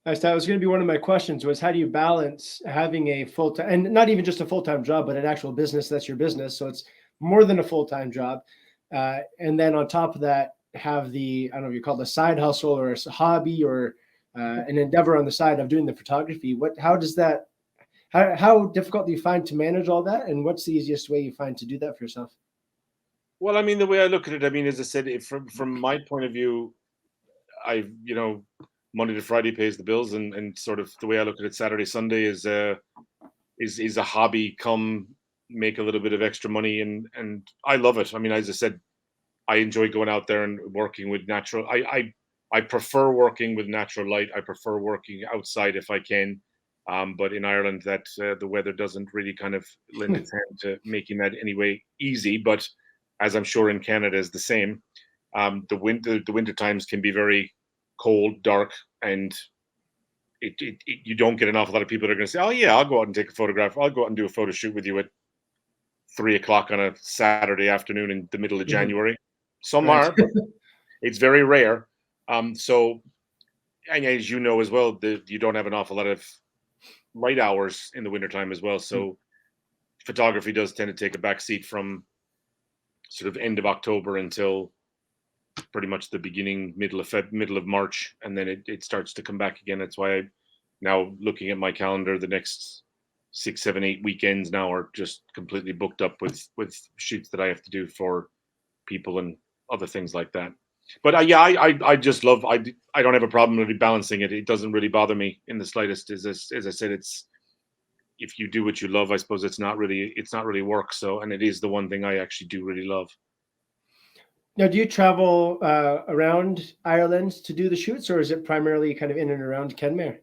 That was going to be one of my questions was how do you balance having a full-time and not even just a full-time job, but an actual business that's your business. So it's more than a full-time job. And then on top of that, have the, I don't know if you call it a side hustle or a hobby or an endeavor on the side of doing the photography. How does that, how difficult do you find to manage all that? And what's the easiest way you find to do that for yourself? Well, I mean, the way I look at it, I mean, as I said, from my point of view, Monday to Friday pays the bills, and sort of the way I look at it, Saturday, Sunday is a hobby. Come make a little bit of extra money, and I love it. I mean, as I said, I enjoy going out there and working with natural. I prefer working with natural light. I prefer working outside if I can. But in Ireland, that the weather doesn't really kind of lend its hand to making that anyway easy. But as I'm sure in Canada is the same. The winter times can be very cold, dark, and you don't get an awful lot of people that are going to say, "Oh yeah, I'll go out and take a photograph. I'll go out and do a photo shoot with you at 3 o'clock on a Saturday afternoon in the middle of Mhm. January." Some Right. are, but it's very rare. So, and as you know as well, you don't have an awful lot of light hours in the wintertime as well. Mm. So photography does tend to take a back seat from sort of end of October until pretty much the beginning, middle of March, and then it starts to come back again. That's why I now looking at my calendar, the next 6, 7, 8 weekends now are just completely booked up with shoots that I have to do for people and other things like that. But yeah, I just love. I don't have a problem really balancing it. It doesn't really bother me in the slightest. As I said, it's if you do what you love, I suppose it's not really work. So, and it is the one thing I actually do really love. Now, do you travel around Ireland to do the shoots, or is it primarily kind of in and around Kenmare?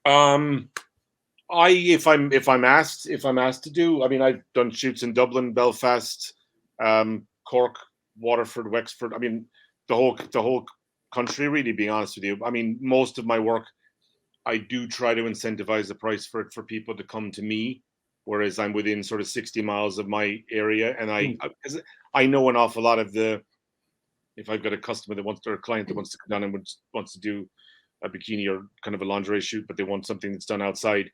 Um, I if I'm asked to do, I mean, I've done shoots in Dublin, Belfast, Cork, Waterford, Wexford. I mean, the whole country. Really, being honest with you, I mean, most of my work, I do try to incentivize the price for it for people to come to me, whereas I'm within sort of 60 miles of my area, and I Mm. 'cause I know an awful lot of the. If I've got a customer that wants or a client that wants to come down and wants to do a bikini or kind of a lingerie shoot, but they want something that's done outside.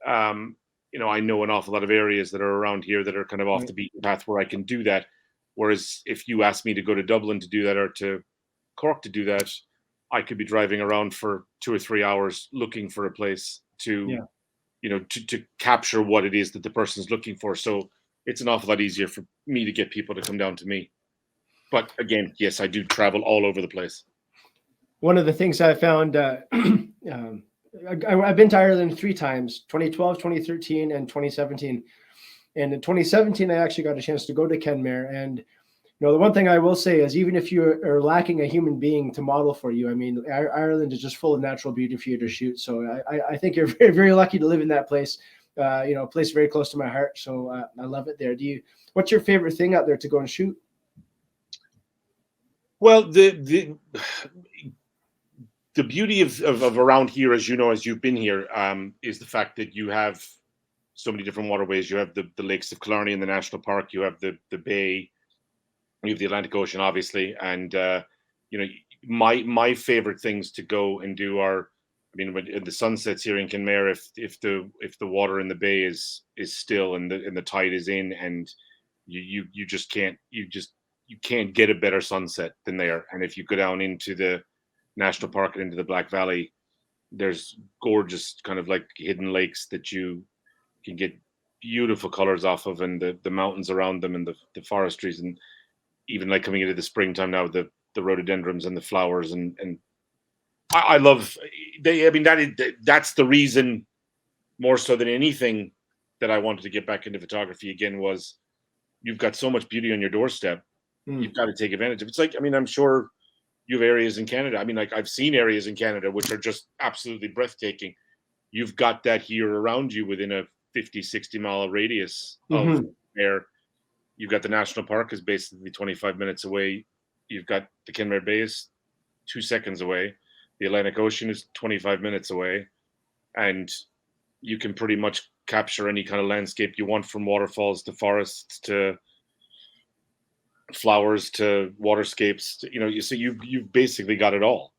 um, I know an awful lot of areas that are around here that are kind of off Right. the beaten path where I can do that. Whereas if you ask me to go to Dublin to do that or to Cork to do that, I could be driving around for 2 or 3 hours looking for a place to, Yeah. to capture what it is that the person's looking for. So it's an awful lot easier for me to get people to come down to me. But again, yes, I do travel all over the place. One of the things I found, I've been to Ireland three times: 2012, 2013, and 2017. And in 2017, I actually got a chance to go to Kenmare. And the one thing I will say is, even if you are lacking a human being to model for you, I mean, Ireland is just full of natural beauty for you to shoot. So I think you're very, very lucky to live in that place. A place very close to my heart. So I love it there. What's your favorite thing out there to go and shoot? Well, the beauty of around here, as you know, as you've been here, is the fact that you have so many different waterways. You have the lakes of Killarney in the national park. You have the bay. You have the Atlantic Ocean, obviously, and you know my favorite things to go and do are, I mean, when the sun sets here in Kenmare, if the water in the bay is still and the tide is in, and you just can't you can't get a better sunset than there. And if you go down into the national park and into the Black Valley, there's gorgeous kind of like hidden lakes that you can get beautiful colors off of, and the mountains around them, and the forestries, and even like coming into the springtime now, the rhododendrons and the flowers, and I love they. I mean, that's the reason more so than anything that I wanted to get back into photography again was you've got so much beauty on your doorstep. Hmm. You've got to take advantage of. It's like, I mean, I'm sure you have areas in Canada. I mean, like I've seen areas in Canada which are just absolutely breathtaking. You've got that here around you within a 50, 60 mile radius of Hmm. where you've got the national park is basically 25 minutes away. You've got the Kenmare Bay is 2 seconds away. The Atlantic Ocean is 25 minutes away. And you can pretty much capture any kind of landscape you want, from waterfalls to forests to flowers to waterscapes. So you've basically got it all.